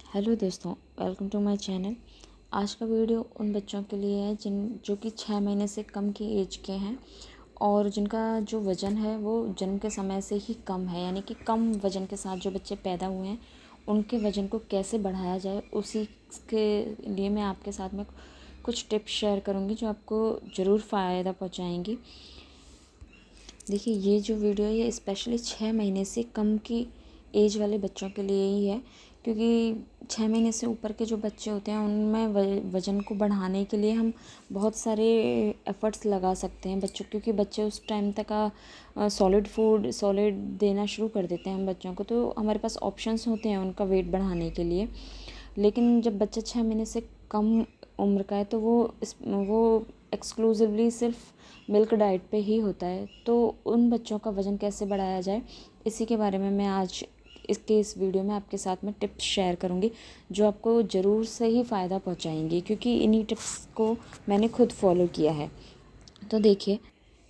Hello दोस्तों, welcome to my channel. आज का वीडियो उन बच्चों के लिए है जो कि 6 महीने से कम की एज के हैं और जिनका जो वज़न है वो जन्म के समय से ही कम है, यानी कि कम वज़न के साथ जो बच्चे पैदा हुए हैं उनके वज़न को कैसे बढ़ाया जाए, उसी के लिए मैं आपके साथ में कुछ टिप्स शेयर करूँगी जो आपको ज़रूर फ़ायदा पहुँचाएँगी। देखिए, ये जो वीडियो है ये स्पेशली 6 महीने से कम की एज वाले बच्चों के लिए ही है, क्योंकि 6 महीने से ऊपर के जो बच्चे होते हैं उनमें वज़न को बढ़ाने के लिए हम बहुत सारे एफ़र्ट्स लगा सकते हैं बच्चों, क्योंकि बच्चे उस टाइम तक सॉलिड देना शुरू कर देते हैं हम बच्चों को, तो हमारे पास ऑप्शंस होते हैं उनका वेट बढ़ाने के लिए। लेकिन जब बच्चा 6 महीने से कम उम्र का है तो वो एक्सक्लूसिवली सिर्फ मिल्क डाइट पे ही होता है। तो उन बच्चों का वज़न कैसे बढ़ाया जाए, इसी के बारे में मैं आज इस वीडियो में आपके साथ में टिप्स शेयर करूंगी जो आपको ज़रूर से ही फ़ायदा पहुंचाएंगी, क्योंकि इन्हीं टिप्स को मैंने खुद फॉलो किया है। तो देखिए,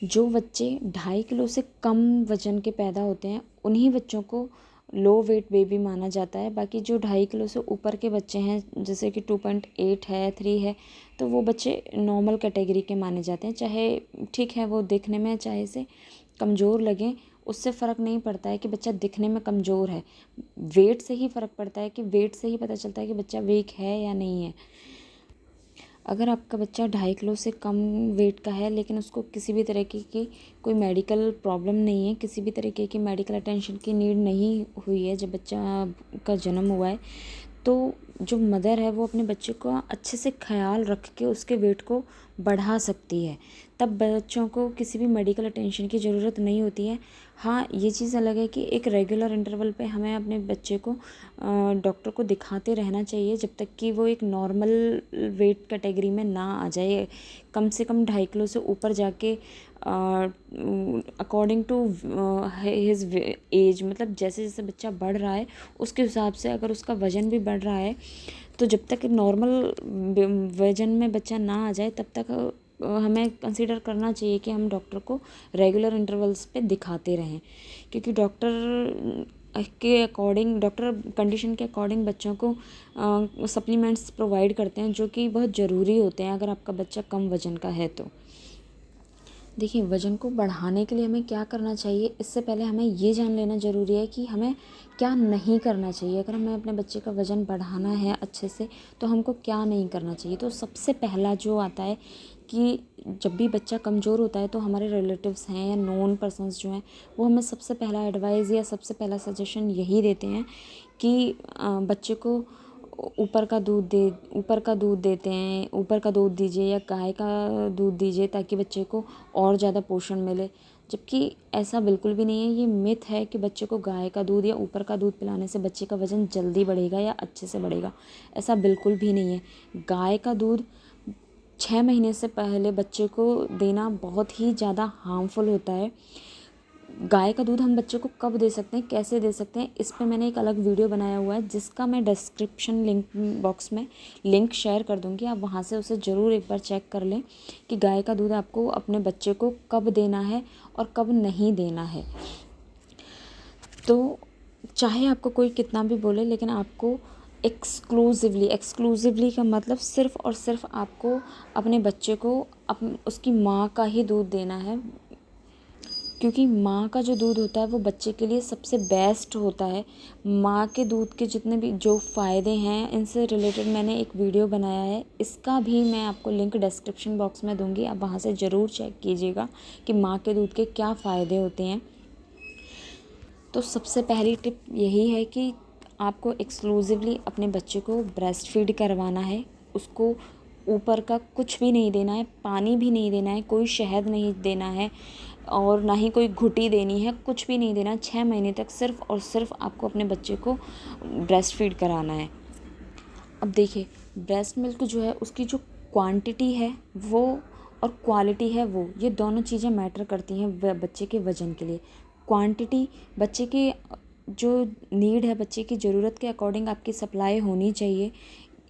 जो बच्चे 2.5 किलो से कम वज़न के पैदा होते हैं उन्हीं बच्चों को लो वेट बेबी माना जाता है। बाकी जो 2.5 किलो से ऊपर के बच्चे हैं, जैसे कि 2.8 है, 3 है, तो वो बच्चे नॉर्मल कैटेगरी के माने जाते हैं। चाहे ठीक है वो दिखने में चाहे से कमज़ोर लगें, उससे फ़र्क नहीं पड़ता है कि बच्चा दिखने में कमज़ोर है। वेट से ही फ़र्क पड़ता है, कि वेट से ही पता चलता है कि बच्चा वीक है या नहीं है। अगर आपका बच्चा 2.5 किलो से कम वेट का है लेकिन उसको किसी भी तरीके की कोई मेडिकल प्रॉब्लम नहीं है, किसी भी तरीके की मेडिकल अटेंशन की नीड नहीं हुई है जब बच्चा का जन्म हुआ है, तो जो मदर है वो अपने बच्चे को अच्छे से ख्याल रख के उसके वेट को बढ़ा सकती है। तब बच्चों को किसी भी मेडिकल अटेंशन की ज़रूरत नहीं होती है। हाँ, ये चीज़ अलग है कि एक रेगुलर इंटरवल पे हमें अपने बच्चे को डॉक्टर को दिखाते रहना चाहिए जब तक कि वो एक नॉर्मल वेट कैटेगरी में ना आ जाए। कम से कम 2.5 किलो से ऊपर जाके अकॉर्डिंग टू हिज एज, मतलब जैसे जैसे बच्चा बढ़ रहा है उसके हिसाब से अगर उसका वज़न भी बढ़ रहा है, तो जब तक नॉर्मल वज़न में बच्चा ना आ जाए तब तक हमें कंसीडर करना चाहिए कि हम डॉक्टर को रेगुलर इंटरवल्स पे दिखाते रहें, क्योंकि डॉक्टर कंडीशन के अकॉर्डिंग बच्चों को सप्लीमेंट्स प्रोवाइड करते हैं जो कि बहुत ज़रूरी होते हैं अगर आपका बच्चा कम वज़न का है तो। देखिए, वज़न को बढ़ाने के लिए हमें क्या करना चाहिए, इससे पहले हमें ये जान लेना ज़रूरी है कि हमें क्या नहीं करना चाहिए। अगर हमें अपने बच्चे का वज़न बढ़ाना है अच्छे से तो हमको क्या नहीं करना चाहिए। तो सबसे पहला जो आता है कि जब भी बच्चा कमज़ोर होता है तो हमारे रिलेटिव्स हैं या नोन पर्सन्स जो हैं वो हमें सबसे पहला एडवाइस या सबसे पहला सजेशन यही देते हैं कि बच्चे को ऊपर का दूध देते हैं, ऊपर का दूध दीजिए या गाय का दूध दीजिए ताकि बच्चे को और ज़्यादा पोषण मिले। जबकि ऐसा बिल्कुल भी नहीं है, ये मिथ है कि बच्चे को गाय का दूध या ऊपर का दूध पिलाने से बच्चे का वज़न जल्दी बढ़ेगा या अच्छे से बढ़ेगा। ऐसा बिल्कुल भी नहीं है। गाय का दूध 6 महीने से पहले बच्चे को देना बहुत ही ज़्यादा हार्मफुल होता है। गाय का दूध हम बच्चे को कब दे सकते हैं, कैसे दे सकते हैं, इस पे मैंने एक अलग वीडियो बनाया हुआ है जिसका मैं डिस्क्रिप्शन लिंक बॉक्स में लिंक शेयर कर दूंगी। आप वहाँ से उसे ज़रूर एक बार चेक कर लें कि गाय का दूध आपको अपने बच्चे को कब देना है और कब नहीं देना है। तो चाहे आपको कोई कितना भी बोले, लेकिन आपको एक्सक्लूसिवली का मतलब सिर्फ़ और सिर्फ आपको अपने बच्चे को उसकी माँ का ही दूध देना है, क्योंकि माँ का जो दूध होता है वो बच्चे के लिए सबसे बेस्ट होता है। माँ के दूध के जितने भी जो फ़ायदे हैं इनसे रिलेटेड मैंने एक वीडियो बनाया है, इसका भी मैं आपको लिंक डिस्क्रिप्शन बॉक्स में दूंगी, आप वहाँ से ज़रूर चेक कीजिएगा कि माँ के दूध के क्या फ़ायदे होते हैं। तो सबसे पहली टिप यही है कि आपको एक्सक्लूसिवली अपने बच्चे को ब्रेस्ट फीड करवाना है। उसको ऊपर का कुछ भी नहीं देना है, पानी भी नहीं देना है, कोई शहद नहीं देना है और ना ही कोई घुटी देनी है, कुछ भी नहीं देना। 6 महीने तक सिर्फ़ और सिर्फ आपको अपने बच्चे को ब्रेस्ट फीड कराना है। अब देखिए, ब्रेस्ट मिल्क जो है उसकी जो क्वांटिटी है वो और क्वालिटी है वो, ये दोनों चीज़ें मैटर करती हैं बच्चे के वज़न के लिए। क्वांटिटी बच्चे की जो नीड है, बच्चे की ज़रूरत के अकॉर्डिंग आपकी सप्लाई होनी चाहिए,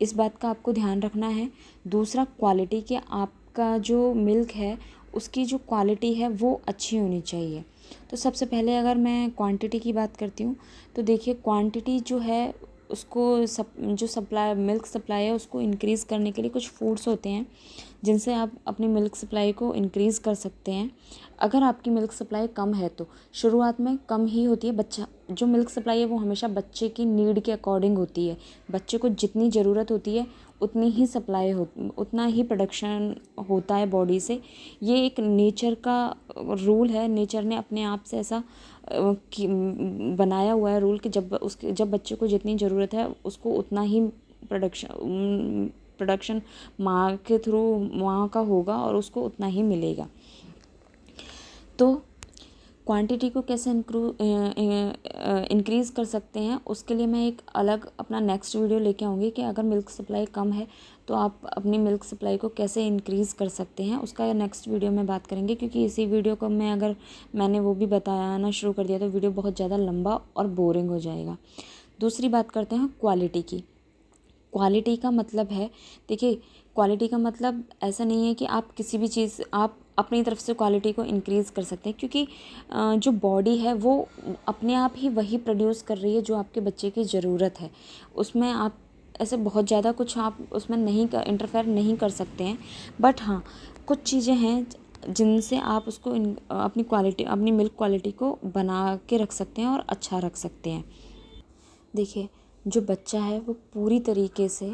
इस बात का आपको ध्यान रखना है। दूसरा, क्वालिटी कि आपका जो मिल्क है उसकी जो क्वालिटी है वो अच्छी होनी चाहिए। तो सबसे पहले अगर मैं क्वांटिटी की बात करती हूँ तो देखिए, क्वांटिटी जो है उसको जो सप्लाई मिल्क सप्लाई है उसको इंक्रीज़ करने के लिए कुछ फूड्स होते हैं जिनसे आप अपनी मिल्क सप्लाई को इंक्रीज़ कर सकते हैं। अगर आपकी मिल्क सप्लाई कम है तो शुरुआत में कम ही होती है। बच्चा जो मिल्क सप्लाई है वो हमेशा बच्चे की नीड के अकॉर्डिंग होती है। बच्चे को जितनी ज़रूरत होती है उतनी ही सप्लाई हो, उतना ही प्रोडक्शन होता है बॉडी से। ये एक नेचर का रूल है। नेचर ने अपने आप से ऐसा बनाया हुआ है रूल कि जब बच्चे को जितनी ज़रूरत है उसको उतना ही प्रोडक्शन माँ के थ्रू माँ का होगा और उसको उतना ही मिलेगा। तो क्वांटिटी को कैसे इंक्रीज़ कर सकते हैं उसके लिए मैं एक अलग अपना नेक्स्ट वीडियो लेके आऊँगी कि अगर मिल्क सप्लाई कम है तो आप अपनी मिल्क सप्लाई को कैसे इंक्रीज़ कर सकते हैं, उसका नेक्स्ट वीडियो में बात करेंगे। क्योंकि इसी वीडियो को मैंने वो भी बताना शुरू कर दिया तो वीडियो बहुत ज़्यादा लंबा और बोरिंग हो जाएगा। दूसरी बात करते हैं क्वालिटी की। क्वालिटी का मतलब है, देखिए क्वालिटी का मतलब ऐसा नहीं है कि आप किसी भी चीज़ आप अपनी तरफ से क्वालिटी को इंक्रीज़ कर सकते हैं, क्योंकि जो बॉडी है वो अपने आप ही वही प्रोड्यूस कर रही है जो आपके बच्चे की ज़रूरत है। उसमें आप ऐसे बहुत ज़्यादा कुछ आप उसमें इंटरफेयर नहीं कर सकते हैं। बट हाँ, कुछ चीज़ें हैं जिनसे आप उसको अपनी मिल्क क्वालिटी को बना के रख सकते हैं और अच्छा रख सकते हैं। देखिए, जो बच्चा है वो पूरी तरीके से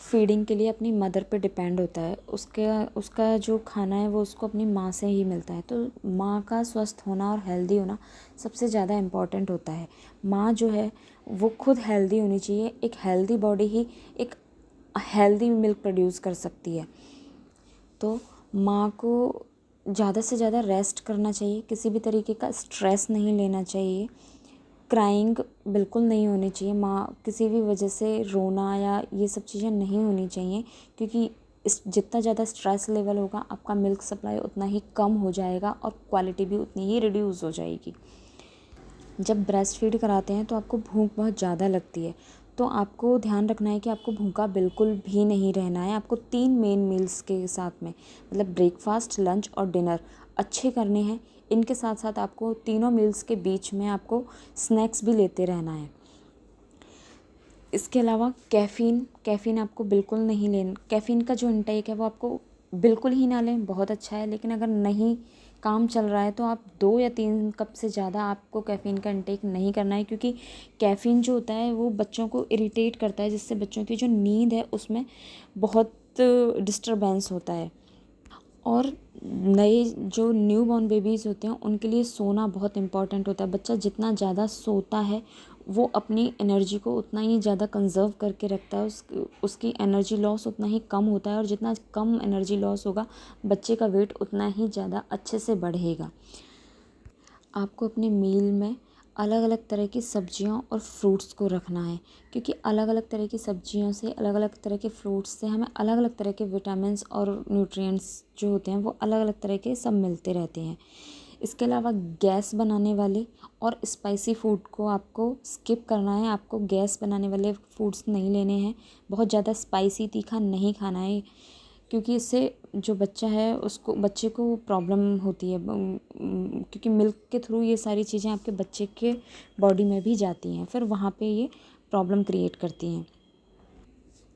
फीडिंग के लिए अपनी मदर पे डिपेंड होता है। उसका जो खाना है वो उसको अपनी माँ से ही मिलता है। तो माँ का स्वस्थ होना और हेल्दी होना सबसे ज़्यादा इम्पॉर्टेंट होता है। माँ जो है वो खुद हेल्दी होनी चाहिए। एक हेल्दी बॉडी ही एक हेल्दी मिल्क प्रोड्यूस कर सकती है। तो माँ को ज़्यादा से ज़्यादा रेस्ट करना चाहिए, किसी भी तरीके का स्ट्रेस नहीं लेना चाहिए, क्राइंग बिल्कुल नहीं होनी चाहिए। माँ किसी भी वजह से रोना या ये सब चीज़ें नहीं होनी चाहिए, क्योंकि जितना ज़्यादा स्ट्रेस लेवल होगा आपका मिल्क सप्लाई उतना ही कम हो जाएगा और क्वालिटी भी उतनी ही रिड्यूस हो जाएगी। जब ब्रेस्ट फीड कराते हैं तो आपको भूख बहुत ज़्यादा लगती है, तो आपको ध्यान रखना है कि आपको भूखा बिल्कुल भी नहीं रहना है। आपको 3 मेन मील्स के साथ में, मतलब ब्रेकफास्ट, लंच और डिनर अच्छे करने हैं। इनके साथ साथ आपको तीनों मील्स के बीच में आपको स्नैक्स भी लेते रहना है। इसके अलावा कैफ़ीन आपको बिल्कुल नहीं लेना। कैफ़ीन का जो इंटेक है वो आपको बिल्कुल ही ना लें, बहुत अच्छा है। लेकिन अगर नहीं काम चल रहा है तो आप 2 या 3 कप से ज़्यादा आपको कैफ़ीन का इंटेक नहीं करना है, क्योंकि कैफ़ीन जो होता है वो बच्चों को इरिटेट करता है, जिससे बच्चों की जो नींद है उसमें बहुत डिस्टर्बेंस होता है। और नए जो न्यू बॉर्न बेबीज़ होते हैं उनके लिए सोना बहुत इम्पॉर्टेंट होता है। बच्चा जितना ज़्यादा सोता है वो अपनी एनर्जी को उतना ही ज़्यादा कंज़र्व करके रखता है। उसकी एनर्जी लॉस उतना ही कम होता है, और जितना कम एनर्जी लॉस होगा बच्चे का वेट उतना ही ज़्यादा अच्छे से बढ़ेगा। आपको अपने मील में अलग अलग तरह की सब्जियां और फ्रूट्स को रखना है, क्योंकि अलग अलग तरह की सब्जियों से, अलग अलग तरह के फ्रूट्स से हमें अलग अलग तरह के विटामिन्स और न्यूट्रिएंट्स जो होते हैं वो अलग अलग तरह के सब मिलते रहते हैं। इसके अलावा गैस बनाने वाले और स्पाइसी फूड को आपको स्किप करना है। आपको गैस बनाने वाले फूड्स नहीं लेने हैं, बहुत ज़्यादा स्पाइसी तीखा नहीं खाना है, क्योंकि इससे जो बच्चा है बच्चे को प्रॉब्लम होती है, क्योंकि मिल्क के थ्रू ये सारी चीज़ें आपके बच्चे के बॉडी में भी जाती हैं, फिर वहाँ पे ये प्रॉब्लम क्रिएट करती हैं।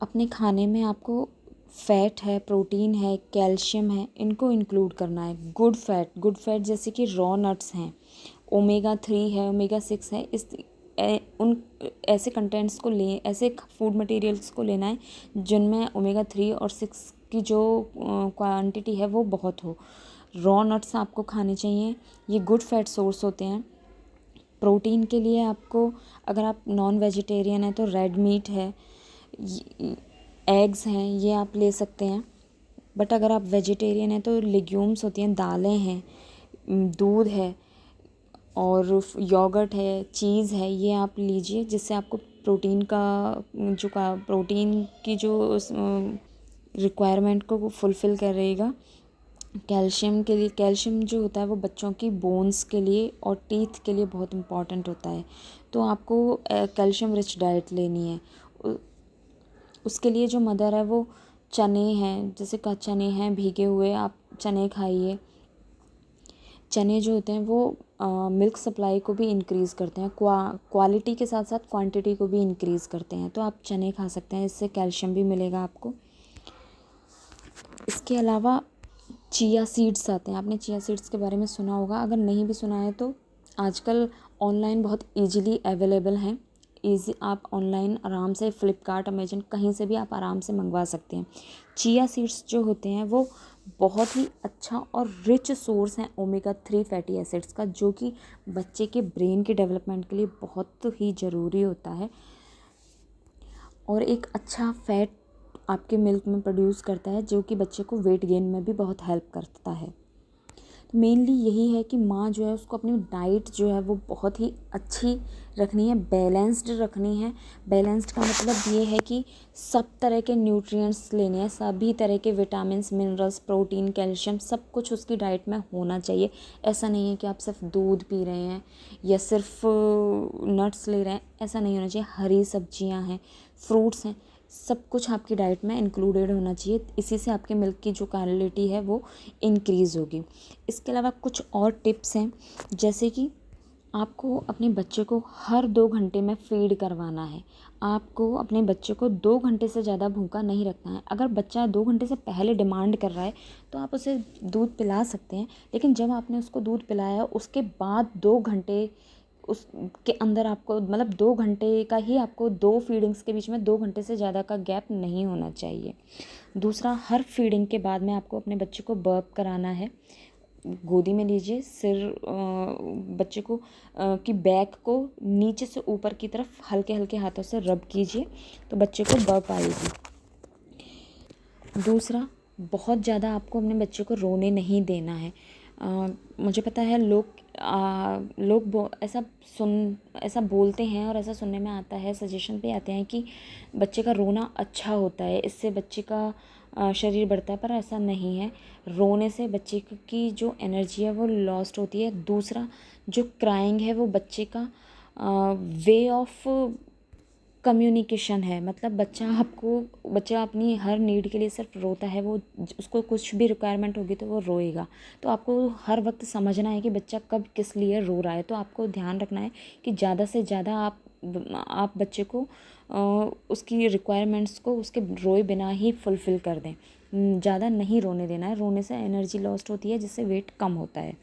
अपने खाने में आपको फैट है, प्रोटीन है, कैल्शियम है, इनको इंक्लूड करना है। गुड फैट जैसे कि रॉ नट्स हैं, ओमेगा 3 है, ओमेगा 6 है, उन ऐसे कंटेंट्स को ऐसे फूड मटेरियल्स को लेना है जिनमें ओमेगा 3 और 6 की जो क्वांटिटी है वो बहुत हो। रॉ नट्स आपको खाने चाहिए, ये गुड फैट सोर्स होते हैं। प्रोटीन के लिए आपको, अगर आप नॉन वेजिटेरियन हैं तो रेड मीट है, एग्स हैं, ये आप ले सकते हैं। बट अगर आप वेजिटेरियन हैं तो लेग्यूम्स होती हैं, दालें हैं, दूध है और योगर्ट है, चीज़ है, ये आप लीजिए, जिससे आपको प्रोटीन की जो रिक्वायरमेंट को वो फुलफ़िल करेगा। कैल्शियम जो होता है वो बच्चों की बोन्स के लिए और टीथ के लिए बहुत इम्पॉर्टेंट होता है, तो आपको कैल्शियम रिच डाइट लेनी है। उसके लिए जो मदर है वो चने हैं, जैसे चने हैं भीगे हुए, आप चने खाइए। चने जो होते हैं वो मिल्क सप्लाई को भी इंक्रीज़ करते हैं, क्वालिटी के साथ साथ क्वांटिटी को भी इंक्रीज़ करते हैं। तो आप चने खा सकते हैं, इससे कैल्शियम भी मिलेगा आपको। इसके अलावा चिया सीड्स आते हैं, आपने चिया सीड्स के बारे में सुना होगा, अगर नहीं भी सुना है तो आजकल ऑनलाइन बहुत ईजीली अवेलेबल हैं। आप ऑनलाइन आराम से फ्लिपकार्ट, अमेजन कहीं से भी आप आराम से मंगवा सकते हैं। चिया सीड्स जो होते हैं वो बहुत ही अच्छा और रिच सोर्स हैं ओमेगा 3 फैटी एसिड्स का, जो कि बच्चे के ब्रेन के डेवलपमेंट के लिए बहुत ही ज़रूरी होता है और एक अच्छा फैट आपके मिल्क में प्रोड्यूस करता है, जो कि बच्चे को वेट गेन में भी बहुत हेल्प करता है। तो मेनली यही है कि माँ जो है उसको अपनी डाइट जो है वो बहुत ही अच्छी रखनी है, बैलेंस्ड रखनी है। बैलेंस्ड का मतलब ये है कि सब तरह के न्यूट्रिएंट्स लेने हैं, सभी तरह के विटामिन्स, मिनरल्स, प्रोटीन, कैल्शियम, सब कुछ उसकी डाइट में होना चाहिए। ऐसा नहीं है कि आप सिर्फ दूध पी रहे हैं या सिर्फ नट्स ले रहे हैं, ऐसा नहीं होना चाहिए। हरी सब्जियां हैं, फ्रूट्स हैं, सब कुछ आपकी डाइट में इंक्लूडेड होना चाहिए। इसी से आपके मिल्क की जो क्वालिटी है वो इंक्रीज़ होगी। इसके अलावा कुछ और टिप्स हैं, जैसे कि आपको अपने बच्चे को हर 2 घंटे में फीड करवाना है। आपको अपने बच्चे को 2 घंटे से ज़्यादा भूखा नहीं रखना है। अगर बच्चा 2 घंटे से पहले डिमांड कर रहा है तो आप उसे दूध पिला सकते हैं, लेकिन जब आपने उसको दूध पिलाया उसके बाद 2 घंटे उसके अंदर आपको, मतलब 2 घंटे का ही आपको, 2 फीडिंग्स के बीच में 2 घंटे से ज़्यादा का गैप नहीं होना चाहिए। दूसरा, हर फीडिंग के बाद में आपको अपने बच्चे को बर्प कराना है। गोदी में लीजिए, बच्चे को की बैक को नीचे से ऊपर की तरफ हल्के हल्के हाथों से रब कीजिए तो बच्चे को बर्प आएगी। दूसरा, बहुत ज़्यादा आपको अपने बच्चे को रोने नहीं देना है। मुझे पता है लोग ऐसा बोलते हैं और ऐसा सुनने में आता है, सजेशन पे आते हैं कि बच्चे का रोना अच्छा होता है, इससे बच्चे का शरीर बढ़ता है, पर ऐसा नहीं है। रोने से बच्चे की जो एनर्जी है वो लॉस्ट होती है। दूसरा, जो क्राइंग है वो बच्चे का वे ऑफ कम्युनिकेशन है, मतलब बच्चा अपनी हर नीड के लिए सिर्फ रोता है। वो उसको कुछ भी रिक्वायरमेंट होगी तो वो रोएगा। तो आपको हर वक्त समझना है कि बच्चा कब किस लिए रो रहा है। तो आपको ध्यान रखना है कि ज़्यादा से ज़्यादा आप बच्चे को उसकी रिक्वायरमेंट्स को उसके रोए बिना ही फुलफ़िल कर दें। ज़्यादा नहीं रोने देना है, रोने से एनर्जी लॉस्ट होती है जिससे वेट कम होता है।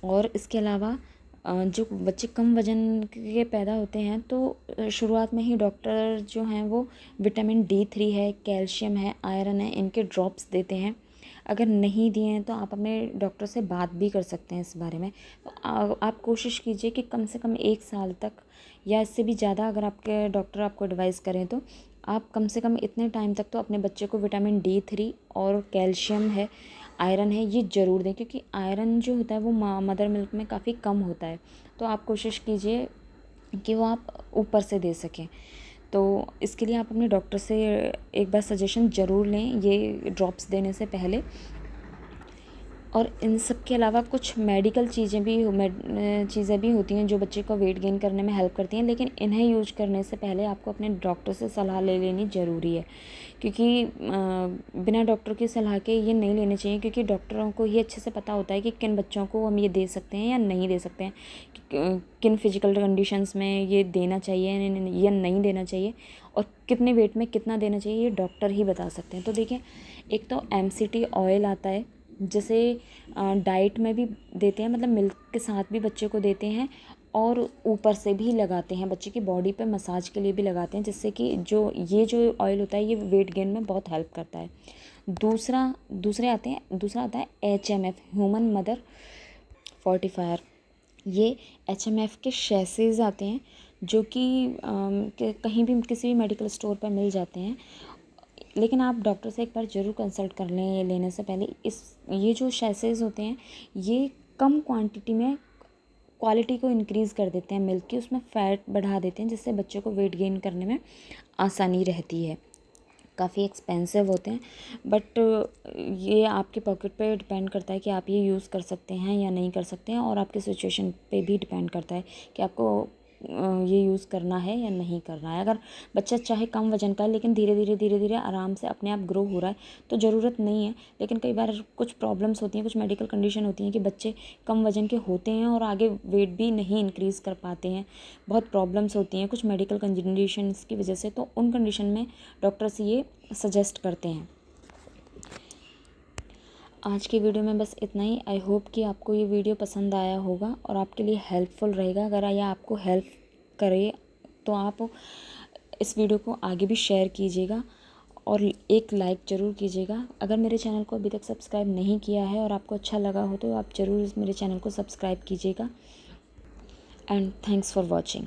और इसके अलावा जो बच्चे कम वज़न के पैदा होते हैं तो शुरुआत में ही डॉक्टर जो हैं वो विटामिन D3 है, कैल्शियम है, आयरन है, इनके ड्रॉप्स देते हैं। अगर नहीं दिए हैं तो आप अपने डॉक्टर से बात भी कर सकते हैं इस बारे में। तो आप कोशिश कीजिए कि कम से कम 1 साल तक या इससे भी ज़्यादा, अगर आपके डॉक्टर आपको एडवाइस करें तो आप कम से कम इतने टाइम तक तो अपने बच्चे को विटामिन D3 और कैल्शियम है, आयरन है, ये ज़रूर दें, क्योंकि आयरन जो होता है वो मदर मिल्क में काफ़ी कम होता है। तो आप कोशिश कीजिए कि वो आप ऊपर से दे सकें। तो इसके लिए आप अपने डॉक्टर से एक बार सजेशन ज़रूर लें ये ड्रॉप्स देने से पहले। और इन सब के अलावा कुछ मेडिकल चीज़ें भी होती हैं जो बच्चे को वेट गेन करने में हेल्प करती हैं, लेकिन इन्हें यूज करने से पहले आपको अपने डॉक्टर से सलाह ले लेनी ज़रूरी है, क्योंकि बिना डॉक्टर की सलाह के ये नहीं लेने चाहिए, क्योंकि डॉक्टरों को ही अच्छे से पता होता है कि किन बच्चों को हम ये दे सकते हैं या नहीं दे सकते हैं, किन फिजिकल कंडीशंस में ये देना चाहिए या नहीं देना चाहिए, और कितने वेट में कितना देना चाहिए ये डॉक्टर ही बता सकते हैं। तो देखिए, एक तो MCT ऑयल आता है जिसे डाइट में भी देते हैं, मतलब मिल्क के साथ भी बच्चे को देते हैं और ऊपर से भी लगाते हैं, बच्चे की बॉडी पे मसाज के लिए भी लगाते हैं, जिससे कि जो ऑयल होता है ये वेट गेन में बहुत हेल्प करता है। दूसरा आता है HMF, ह्यूमन मदर फोर्टिफायर। ये HMF के शैसेज आते हैं जो कि कहीं भी किसी भी मेडिकल स्टोर पर मिल जाते हैं, लेकिन आप डॉक्टर से एक बार ज़रूर कंसल्ट कर लें ये लेने से पहले। ये जो शैसेज होते हैं ये कम क्वांटिटी में क्वालिटी को इंक्रीज़ कर देते हैं मिल्क की, उसमें फ़ैट बढ़ा देते हैं, जिससे बच्चों को वेट गेन करने में आसानी रहती है। काफ़ी एक्सपेंसिव होते हैं, बट ये आपके पॉकेट पे डिपेंड करता है कि आप ये यूज़ कर सकते हैं या नहीं कर सकते हैं, और आपके सिचुएशन पे भी डिपेंड करता है कि आपको ये यूज़ करना है या नहीं करना है। अगर बच्चा चाहे कम वज़न का है लेकिन धीरे धीरे आराम से अपने आप ग्रो हो रहा है तो ज़रूरत नहीं है। लेकिन कई बार कुछ प्रॉब्लम्स होती हैं, कुछ मेडिकल कंडीशन होती हैं कि बच्चे कम वज़न के होते हैं और आगे वेट भी नहीं इंक्रीज़ कर पाते हैं, बहुत प्रॉब्लम्स होती हैं कुछ मेडिकल कंडीशंस की वजह से, तो उन कंडीशन में डॉक्टर्स ये सजेस्ट करते हैं। आज की वीडियो में बस इतना ही। आई होप कि आपको ये वीडियो पसंद आया होगा और आपके लिए हेल्पफुल रहेगा। अगर यह आपको हेल्प करे तो आप इस वीडियो को आगे भी शेयर कीजिएगा और एक लाइक ज़रूर कीजिएगा। अगर मेरे चैनल को अभी तक सब्सक्राइब नहीं किया है और आपको अच्छा लगा हो तो आप ज़रूर मेरे चैनल को सब्सक्राइब कीजिएगा। And thanks for watching.